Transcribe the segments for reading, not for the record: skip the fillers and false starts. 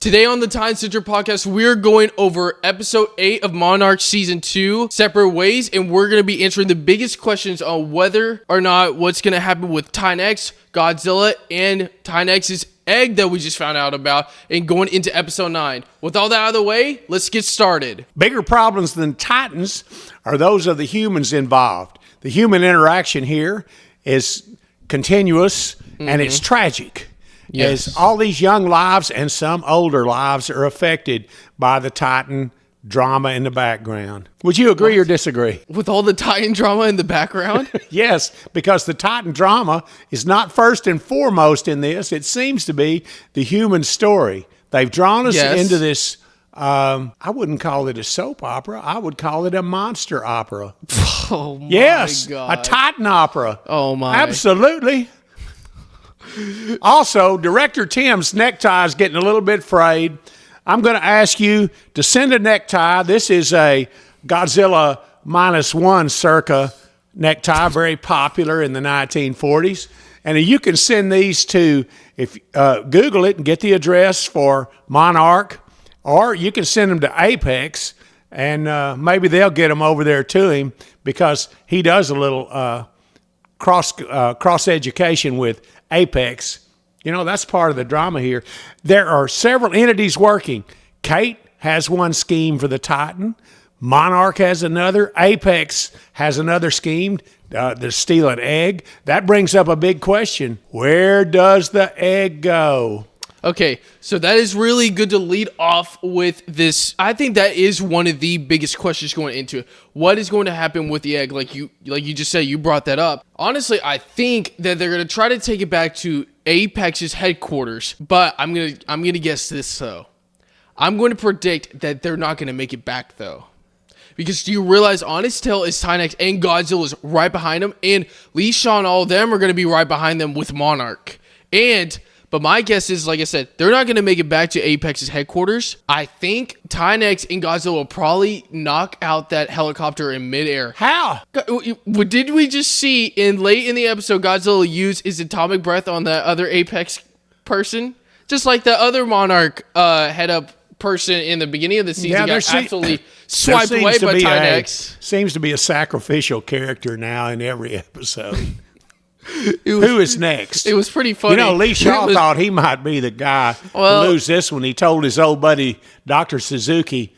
Today on the Time Center podcast, we're going over episode 8 of Monarch season 2, Separate Ways, and we're going to be answering the biggest questions on whether or not what's going to happen with Titan X, Godzilla, and Titan X's egg that we just found out about, and going into episode 9. With all that out of the way, let's get started. Bigger problems than Titans are those of the humans involved. The human interaction here is continuous and it's tragic. Yes. As all these young lives and some older lives are affected by the Titan drama in the background. Would you agree or disagree? With all the Titan drama in the background? Yes, because the Titan drama is not first and foremost in this. It seems to be the human story. They've drawn us into this, I wouldn't call it a soap opera. I would call it a monster opera. Oh, my God. A Titan opera. Oh, my. Absolutely. Also, Director Tim's necktie is getting a little bit frayed. I'm going to ask you to send a necktie. This is a Godzilla -1 circa necktie, very popular in the 1940s. And you can send these to, if Google it and get the address for Monarch, or you can send them to Apex, and maybe they'll get them over there to him because he does a little cross education with Apex. You know, that's part of the drama here. There are several entities working. Kate has one scheme for the Titan. Monarch has another. Apex has another scheme to steal an egg. That brings up a big question. Where does the egg go? Okay, so that is really good to lead off with this. I think that is one of the biggest questions going into it. What is going to happen with the egg? Like you just said, you brought that up. Honestly, I think that they're going to try to take it back to Apex's headquarters, but I'm going to guess this though. I'm going to predict that they're not going to make it back though. Because do you realize on his tail is Titan X and Godzilla is right behind him, and Lee Shaw and all of them are going to be right behind them with Monarch. But my guess is, like I said, they're not going to make it back to Apex's headquarters. I think Titan X and Godzilla will probably knock out that helicopter in midair. How? Did we just see late in the episode Godzilla use his atomic breath on that other Apex person? Just like the other Monarch head up person in the beginning of the season got absolutely swiped away by Titan X. Seems to be a sacrificial character now in every episode. Who is next? It was pretty funny. You know, Lee Shaw thought he might be the guy to lose this one. He told his old buddy, Dr. Suzuki,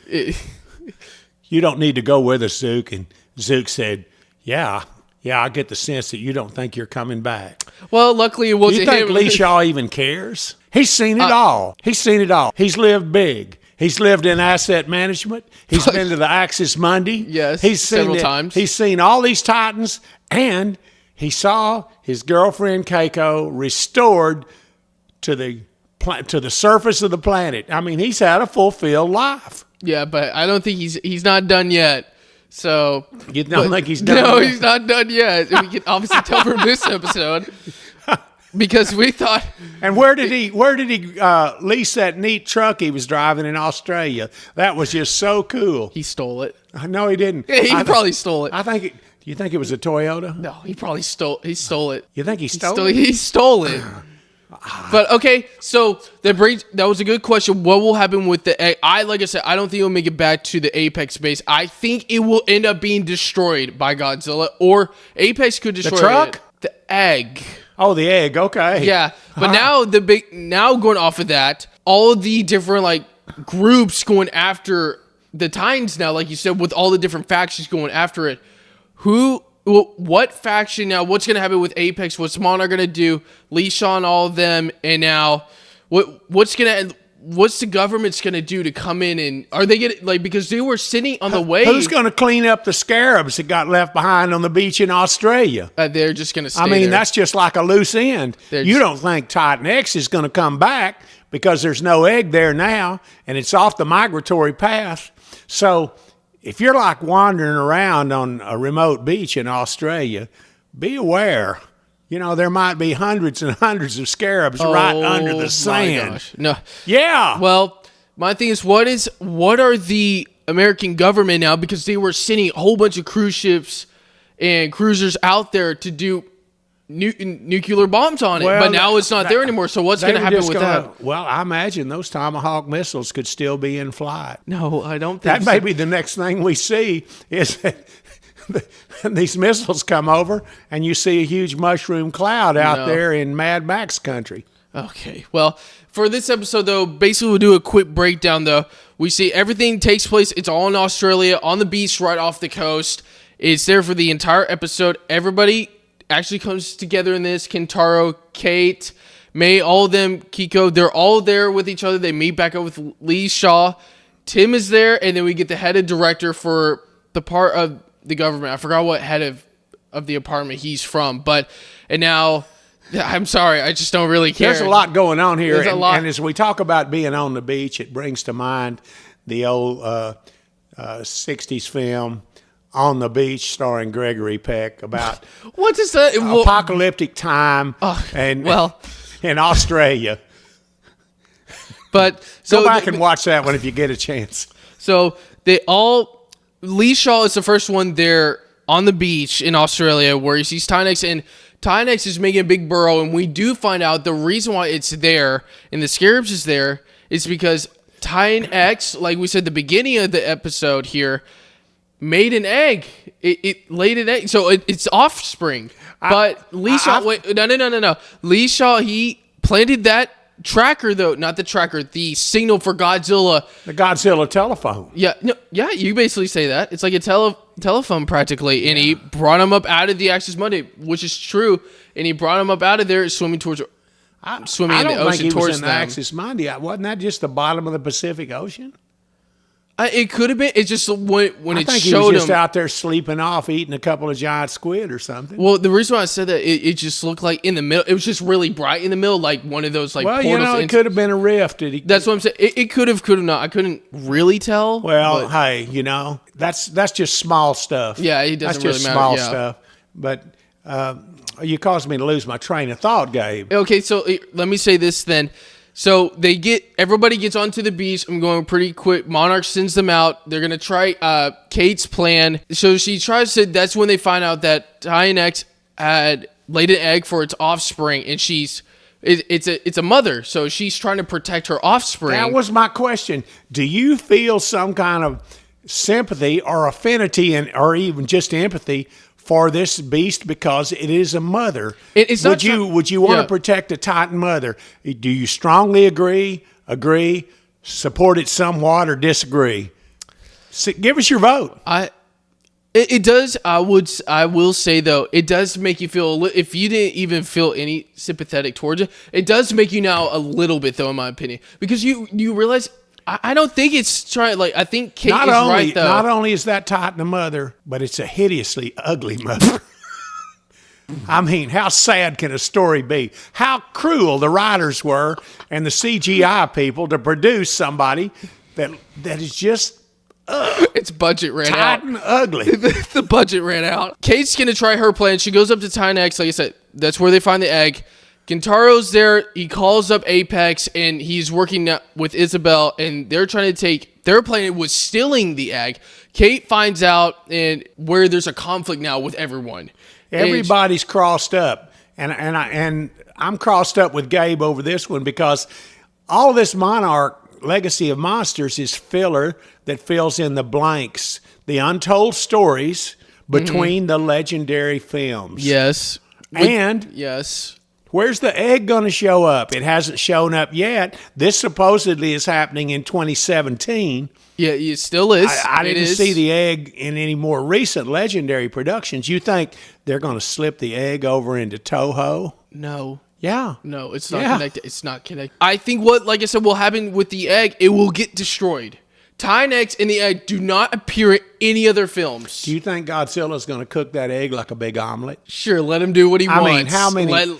you don't need to go with us, Zook. And Zook said, yeah, I get the sense that you don't think you're coming back. Well, luckily it wasn't him. Do you think Lee Shaw even cares? He's seen it all. He's lived big. He's lived in asset management. He's been to the Axis Mundi. Yes, several times. He's seen all these Titans, and he saw his girlfriend Keiko restored to the surface of the planet. I mean, he's had a fulfilled life. Yeah, but I don't think he's not done yet. So you don't think he's done? No, yet? He's not done yet. We can obviously tell from this episode because we thought. And where did he lease that neat truck he was driving in Australia? That was just so cool. He stole it. No, he didn't. He probably stole it. I think. Do you think it was a Toyota? No, he probably stole it. You think he stole it? He stole it. But okay, so that was a good question. What will happen with the egg? Like I said, I don't think it'll make it back to the Apex base. I think it will end up being destroyed by Godzilla, or Apex could destroy the truck? The egg. Oh, the egg. Okay. Yeah, but now going off of that, all the different groups going after the Titans now, like you said, with all the different factions going after it. What faction now? What's going to happen with Apex? What's Monarch going to do? Lee Shaw and all of them, and now what's the government's going to do to come in, and are they going because they were sitting on the way? Who's going to clean up the scarabs that got left behind on the beach in Australia? They're just going to stay there. That's just like a loose end. You don't think Titan X is going to come back because there's no egg there now, and it's off the migratory path. So if you're wandering around on a remote beach in Australia, be aware. You know, there might be hundreds and hundreds of scarabs right under the sand. My gosh. No. Yeah. Well, my thing is, what are the American government now? Because they were sending a whole bunch of cruise ships and cruisers out there to do nuclear bombs on it. Well, but now it's not there anymore. So what's going to happen with that? Well, I imagine those Tomahawk missiles could still be in flight. No, I don't think That may be the next thing we see is that these missiles come over and you see a huge mushroom cloud out there in Mad Max country. Okay. Well, for this episode, though, basically we'll do a quick breakdown, though. We see everything takes place. It's all in Australia, on the beach right off the coast. It's there for the entire episode. Everybody actually comes together in this. Kentaro, Kate, May, all of them, Kiko, they're all there with each other. They meet back up with Lee Shaw. Tim is there, and then we get the head of director for the part of the government. I forgot what head of the apartment he's from. And now, I'm sorry, I just don't really care. There's a lot going on here. There's a lot. And as we talk about being on the beach, it brings to mind the old 60s film On the Beach starring Gregory Peck about what is that? Apocalyptic time in Australia. But Go back and watch that one if you get a chance. So Lee Shaw is the first one there on the beach in Australia where he sees Tynex, and Tynex is making a big burrow, and we do find out the reason why it's there and the Scarabs is there is because Tynex, like we said at the beginning of the episode here, made an egg. It laid an egg, so it's offspring. But Lee Shaw, no. Lee Shaw, he planted that tracker, though, not the tracker, the signal for Godzilla. The Godzilla telephone. Yeah, you basically say that. It's like a telephone practically, and he brought him up out of the Axis Monday, which is true, and he brought him up out of there swimming in the ocean I don't think he towards was in them. the Axis Monday. Wasn't that just the bottom of the Pacific Ocean? It could have been. It's just when I it think showed he was just him out there sleeping off, eating a couple of giant squid or something. Well, the reason why I said that, it just looked like in the middle. It was just really bright in the middle, like one of those portals. It could have been a rift. That's what I'm saying. It could have not. I couldn't really tell. Well, hey, that's just small stuff. Yeah, it doesn't really matter. That's just small stuff. But you caused me to lose my train of thought, Gabe. Okay, so let me say this then. So everybody gets onto the beach. I'm going pretty quick. Monarch sends them out. They're going to try Kate's plan. So she tries to, that's when they find out that Tynex had laid an egg for its offspring, and it's a mother. So she's trying to protect her offspring. That was my question. Do you feel some kind of sympathy or affinity or even just empathy for this beast because it is a mother? Would you want to protect a Titan mother? Do you strongly agree, support it somewhat, or disagree? Give us your vote. It does. I will say though, it does make you feel, if you didn't even feel any sympathetic towards it, it does make you now a little bit though, in my opinion, because you realize. I don't think it's trying. I think Kate is right, though. Not only is that Titan a mother, but it's a hideously ugly mother. I mean, how sad can a story be? How cruel the writers were and the CGI people to produce somebody that is just its budget ran out. Titan ugly. The budget ran out. Kate's gonna try her plan. She goes up to Tynex. Like I said, that's where they find the egg. Kintaro's there. He calls up Apex, and he's working with Isabel, and they're trying to take. Their plan was stealing the egg. Kate finds out, and where there's a conflict now with everyone. Everybody's crossed up, and I'm crossed up with Gabe over this one because all this Monarch Legacy of Monsters is filler that fills in the blanks, the untold stories between the legendary films. Yes, yes. Where's the egg going to show up? It hasn't shown up yet. This supposedly is happening in 2017. Yeah, it still is. I didn't see the egg in any more recent legendary productions. You think they're going to slip the egg over into Toho? No. Yeah. No, it's not connected. It's not connected. I think like I said, will happen with the egg, it will get destroyed. Tynex and the egg do not appear in any other films. Do you think Godzilla's going to cook that egg like a big omelet? Sure, let him do what he wants. I mean, how many? You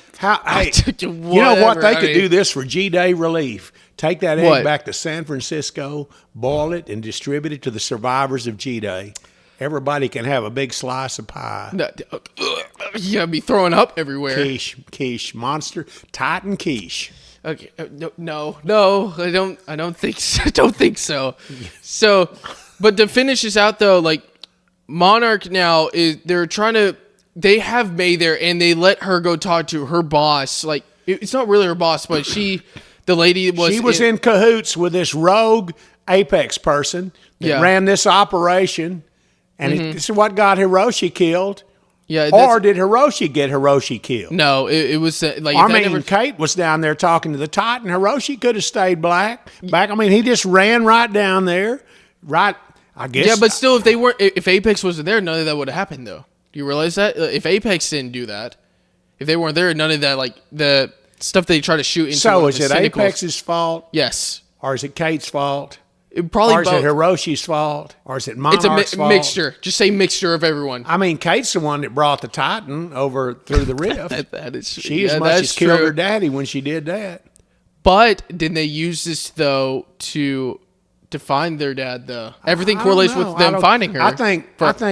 know what? They could do this for G-Day relief. Take that egg back to San Francisco, boil it, and distribute it to the survivors of G-Day. Everybody can have a big slice of pie. You gotta be throwing up everywhere. Quiche, monster, Titan quiche. Okay, no, I don't think so. I don't think so. So, but to finish this out though, like Monarch now they're trying to they have May there, and they let her go talk to her boss. Like, it's not really her boss, but the lady was... She was in cahoots with this rogue Apex person that ran this operation, and this is what got Hiroshi killed. Yeah, or did Hiroshi get Hiroshi killed? No, it was like... Kate was down there talking to the Titan. Hiroshi could have stayed back. I mean, he just ran right down there. Right, I guess. Yeah, but still, if Apex wasn't there, none of that would have happened, though. Do you realize that? If Apex didn't do that, if they weren't there, none of that, like, the stuff they try to shoot into... So is it Apex's fault? Yes. Or is it Kate's fault? Probably or is both. it Hiroshi's fault? Or is it Monarch's fault? It's a mixture. Just say mixture of everyone. I mean, Kate's the one that brought the Titan over through the rift. That is true. She as much as killed her daddy when she did that. But did they use this, though, to find their dad, though? Everything correlates with them finding her. I think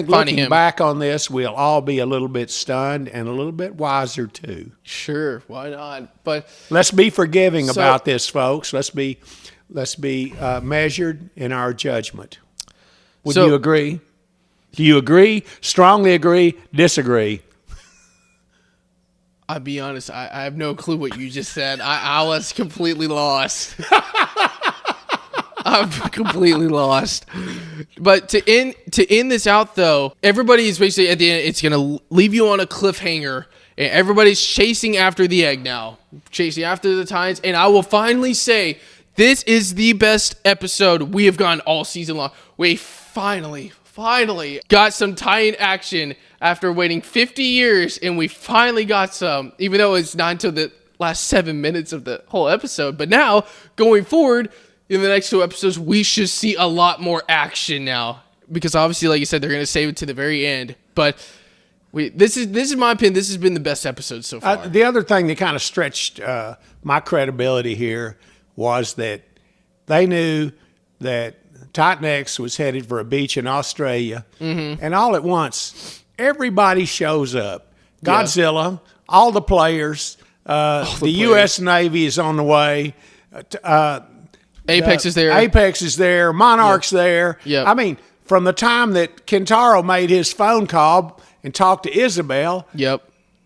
looking back on this, we'll all be a little bit stunned and a little bit wiser, too. Sure, why not? But let's be forgiving about this, folks. Let's be measured in our judgment. Would you agree? Do you agree? Strongly agree? Disagree? I'll be honest. I have no clue what you just said. I was completely lost. I'm completely lost. But to end this out, though, everybody is basically at the end. It's gonna leave you on a cliffhanger, and everybody's chasing after the egg now, chasing after the Titans. And I will finally say, this is the best episode we have gotten all season long. We finally got some Titan action after waiting 50 years, and we finally got some, even though it's not until the last 7 minutes of the whole episode. But now, going forward, in the next 2 episodes, we should see a lot more action now. Because obviously, like you said, they're going to save it to the very end. But this is my opinion. This has been the best episode so far. The other thing that kind of stretched my credibility here was that they knew that Titan X was headed for a beach in Australia. Mm-hmm. And all at once, everybody shows up. Godzilla, all the players, the U.S. Navy is on the way. Apex is there. Apex is there. Monarch's there. Yep. I mean, from the time that Kentaro made his phone call and talked to Isabel,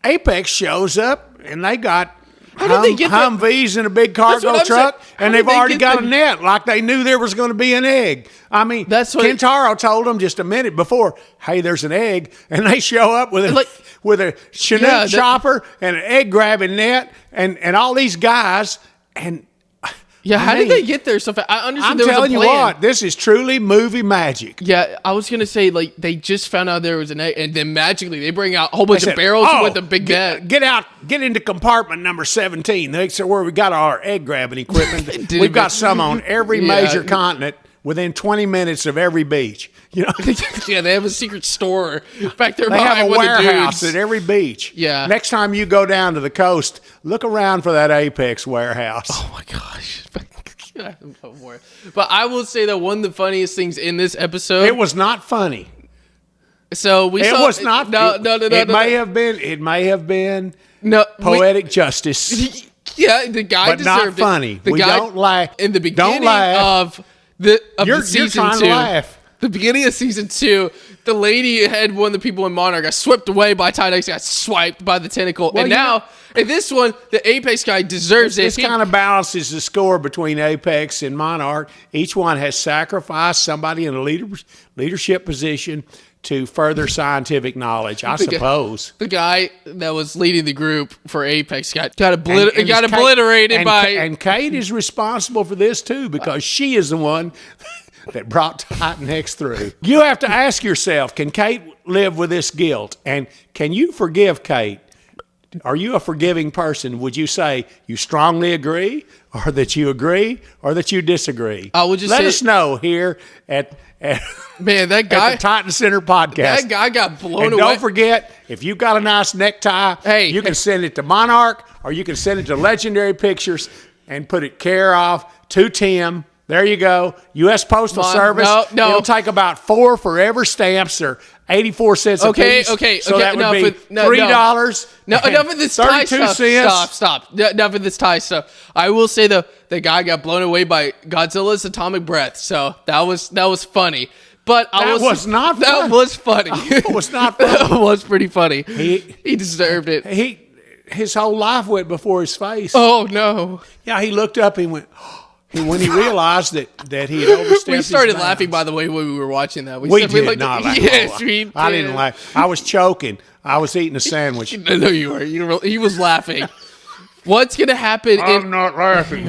Apex shows up, and they got Humvees in a big cargo truck, and they've already got a net, like they knew there was going to be an egg. I mean, Kentaro told them just a minute before, hey, there's an egg, and they show up with a Chinook chopper and an egg-grabbing net, and all these guys, and... Yeah, how did they get there so fast? I understand there was a plan. I'm telling you what, this is truly movie magic. Yeah, I was going to say, like, they just found out there was an egg, and then magically they bring out a whole bunch of barrels with a big net. Get into compartment number 17. That's where we got our egg grabbing equipment. We've got some on every major continent within 20 minutes of every beach. You know? Yeah, they have a secret store back there. They have a warehouse at every beach. Yeah. Next time you go down to the coast, look around for that Apex warehouse. Oh my gosh. But I will say that one of the funniest things in this episode. It was not funny. So we saw. It was not. No. It may have been. No. Poetic justice. Yeah, the guy but deserved not funny. The guy don't laugh. In the beginning of you're season trying 2. To laugh. The beginning of season 2, the lady had one of the people in Monarch got swept away by Titan X, got swiped by the tentacle, and now in this one, the Apex guy deserves it. This kind of balances the score between Apex and Monarch. Each one has sacrificed somebody in a leadership position to further scientific knowledge, I suppose. The guy that was leading the group for Apex got obliterated by... And Kate is responsible for this, too, because she is the one that brought Titan X through. You have to ask yourself, can Kate live with this guilt? And can you forgive Kate? Are you a forgiving person? Would you say you strongly agree, or that you agree, or that you disagree? I would just let us know here at man, that guy at the Titan Center podcast. That guy got blown away. Don't forget, if you've got a nice necktie, you can send it to Monarch, or you can send it to Legendary Pictures and put it care of to Tim. There you go. U.S. Postal Service. No. It'll take about 4 forever stamps or 84 cents a piece. So that would be $3. No, enough of this tie stuff. Stop. Enough of this tie stuff. I will say the guy got blown away by Godzilla's atomic breath. So that was funny. But That was not That funny. was funny. It was not funny. That was pretty funny. He deserved it. his whole life went before his face. Oh no. Yeah, he looked up and went. And when he realized that he had overstepped, We started his laughing, bounds. by the way, when we were watching that. We said did looked not at- laugh. Yes, we did. I didn't laugh. I was choking. I was eating a sandwich. No, you were. He was laughing. What's gonna happen? not laughing.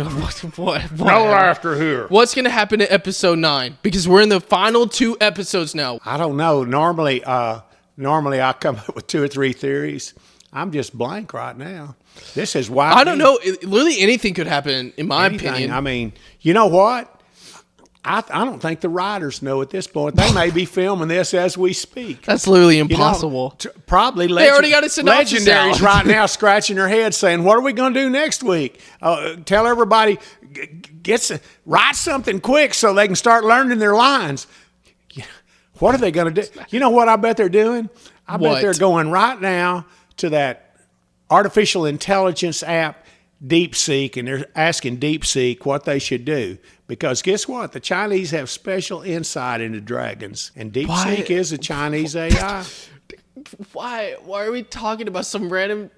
What? No laughter here. What's gonna happen in episode 9? Because we're in the final 2 episodes now. I don't know. Normally I come up with 2 or 3 theories. I'm just blank right now. This is why I don't know. Literally anything could happen, in my opinion. I mean, you know what? I don't think the writers know at this point. They may be filming this as we speak. That's literally You know, impossible. Probably They already got a synopsis legendaries out. right now scratching their heads saying, what are we going to do next week? Tell everybody, write something quick so they can start learning their lines. What are they going to do? You know what I bet they're doing? I bet they're going right now to that artificial intelligence app, DeepSeek, and they're asking DeepSeek what they should do. Because guess what? The Chinese have special insight into dragons, and DeepSeek is a Chinese AI. Why are we talking about some random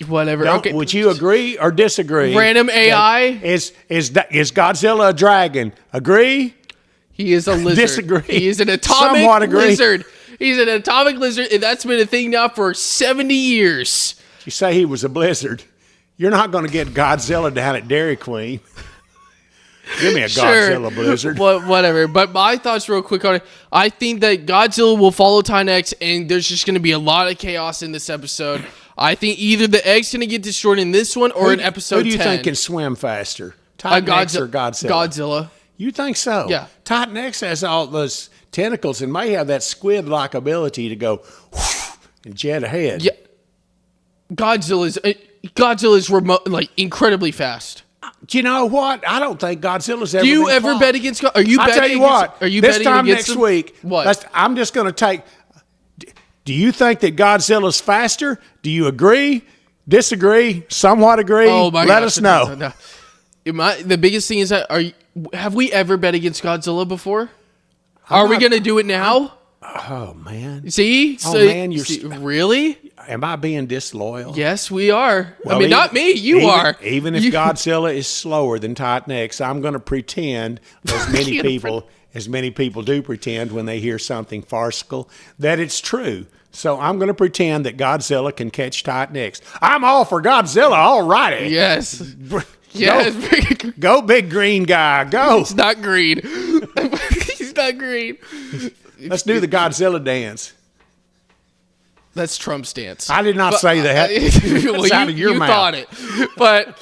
whatever? Okay. Okay. Would you agree or disagree? Random AI? Is Godzilla a dragon? Agree? He is a lizard. Disagree. He is an Somewhat atomic agree. lizard. He's an atomic lizard, and that's been a thing now for 70 years. You say he was a blizzard. You're not going to get Godzilla down at Dairy Queen. Give me a Godzilla blizzard. Whatever. But my thoughts real quick on it. I think that Godzilla will follow Tynex, and there's just going to be a lot of chaos in this episode. I think either the egg's going to get destroyed in this one or in episode 10. Who do you think can swim faster? Titan X or Godzilla? Godzilla. You think so? Yeah. Titan X has all those tentacles and may have that squid-like ability to go and jet ahead. Yeah. Godzilla's remote, like incredibly fast. Do you know what? I don't think Godzilla's ever. Do you been ever fought. bet against? Are you I betting? tell you against, what. Are you this betting time against next him? week? What? I'm just going to take. Do you think that Godzilla's faster? Do you agree? Disagree? Somewhat agree? Oh my Let gosh, us know. no. The biggest thing is that have we ever bet against Godzilla before? Are we going to do it now? Oh man. See? Oh man, you're really? Am I being disloyal? Yes, we are. Well, I mean, not me. You are. Even if Godzilla is slower than Titan X, I'm going to pretend, as many people do pretend when they hear something farcical, that it's true. So I'm going to pretend that Godzilla can catch Titan X. I'm all for Godzilla. All righty. Yes. Yes. Go, big green guy. Go. He's not green. He's not green. Let's do the Godzilla dance. That's Trump's dance. I did not say that. Well, It's out of your you mouth. thought it. But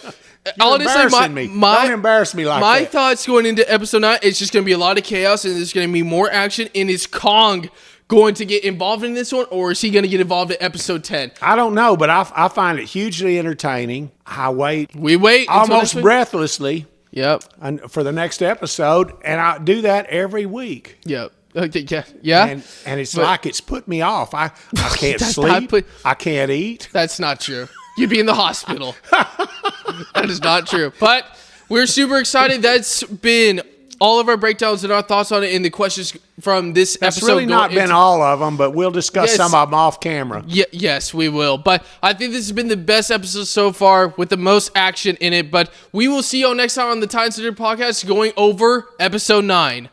honestly, Embarrassing me. Don't embarrass me like my that. thoughts going into episode 9, it's just going to be a lot of chaos and there's going to be more action. And is Kong going to get involved in this one, or is he going to get involved in episode 10? I don't know, but I find it hugely entertaining. I wait. We wait until Almost next week? breathlessly Yep. for the next episode, and I do that every week. Yep. Okay, yeah. And it's like it's put me off. I can't That's sleep. not I can't eat. That's not true. You'd be in the hospital. That is not true. But we're super excited. That's been all of our breakdowns and our thoughts on it and the questions from this That's episode. really not been all of them, but we'll discuss some of them off camera. Yes, we will. But I think this has been the best episode so far with the most action in it. But we will see you all next time on the Time Center podcast going over episode 9.